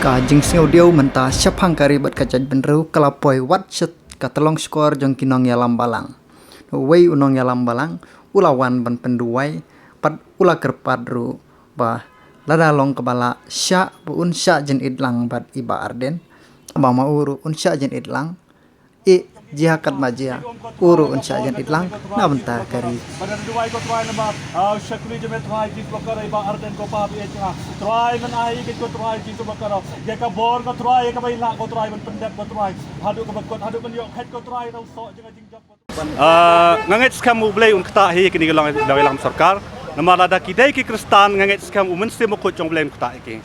Ka jing sing audio menta syapang kari bat kajaj benru kalapoi wat set katalong skor jong kinong yalam balang. Wei unong yalam balang ulawan ban penduai pat ula kerpadru bah lada long kebala sya bu un sya jen idlang bat iba arden ba uru un sya jen idlang jihakat majia uru un sya jen idlang na benta kari Badan dua ikut try nama syakli jemet try di bakar iba arden ko pa bi try man ai ke ko try di to bakar ya ka bor ko try ka bai la ko try man pendep ko try hadu ko bakot hadu man yo khat ko try rau so jeng jing job ngangit skam ublei un kta hi kini long dalam sarkar nama lada kidai ki kristan ngangit skam umen se mo ko jong blem kta iki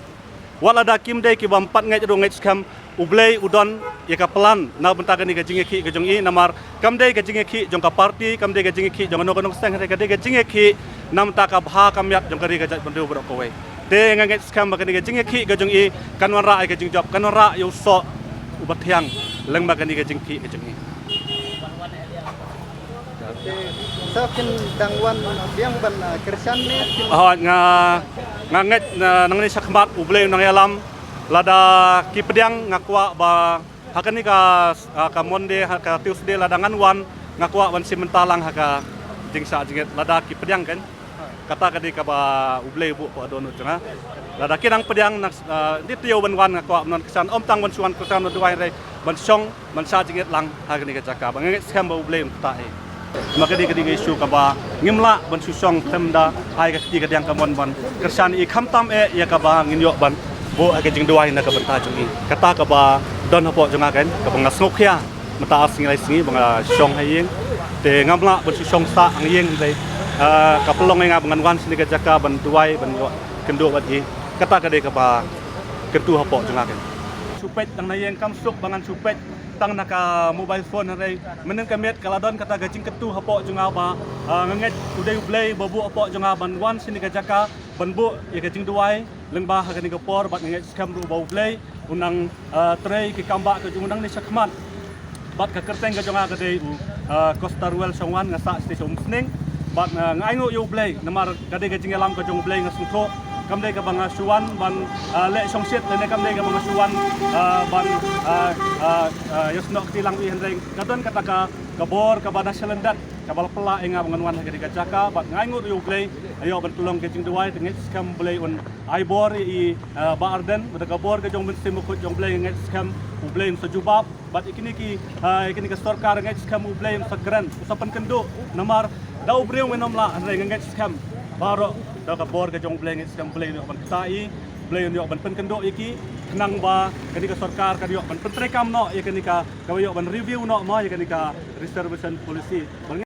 wala da kim dai ki bampat ngai ro ngait skam ublei udon ya ka pelan na benta kani gajing ki gajong i namar kam dai gajing ki jong ka party kam dai gajing ki jong no sang ka dai gajing ki nam ta ka bha kam yak jong kari gajat bandu bro ko we te nganget skam kani gajing ki gajong i kanwan ra ai gajing job kanwan ra yo so ubat hyang leng ba kani gajing ki gajong i sakin dangwan biang ban kersan ne nganget nang ni sakmat ublei nang yalam lada ki pediang ngakwa ba hakani ka monde ka tuesday lada nganwan ngakwa wan simentalang haka jingsa jinget lada ki pediang kan kata kadi ka ba ublei bu ko adon utanga lada kinang pediang nak di tio banwan ngakwa non kesan om tang wan suan kesan duai re ban song ban sa jinget lang hakani ka jaka banget skam ba ublei ta e maka di kadi isu ka ba ngimla ban susong temda ai ka ti kadang ka mon ban kersan i khamtam e ya ka ba nginyo ban bo ag jing duai na ka benta jungi kata ka ba don hapo junga kan ka bang snok ya mata as ngai singi bang song hayeng te ngamla ban susong sa ang yeng dai ka pelong nga bangan wan sini ka jaka ban duai ban yo kendo bat i kata ka de ka ba ketu hapo junga kan supet dang na yeng kam suk bangan supet tang naka mobile phone hari menen kamet kaladon kata gajing ketu hapo junga ba nganget udai ublei babu hapo junga ban wan sini ka jaka ban bu ya gajing duai lengba hakani ka por bat nganget skam ru ba ublei unang trei ki kamba ka jungundang ni sakmat bat ka kerteng ka junga ka dei Costa Ruel songwan ngasa station sning bat ngaingo yu ublei namar kade gajing alam ka jung ublei ngasungtho kam dei ka banga suwan ban le songset le kam dei ka banga suwan ban yosno tilang wi hendreng kadon kata ka kabor ka bana selendat kabal pela inga bangan hagari ka jaka bat ngaingut yu play ayo ban tulong ke jing duai ngit skam play on aibor i ba arden bat kabor ka jong ben simu ko jong play ngit skam play sa jubab bat ikini ka sarkar ngit skam play sa gran usapan kendo namar dau breu menom la hendreng ngit skam baro da ka bor ka jong play ngit skam play no ban tai play no ban pen kendo iki nang ba kani ka sarkar ka ban pentrekam no ya kani ka kayo ban review no mo ya kani ka reservation policy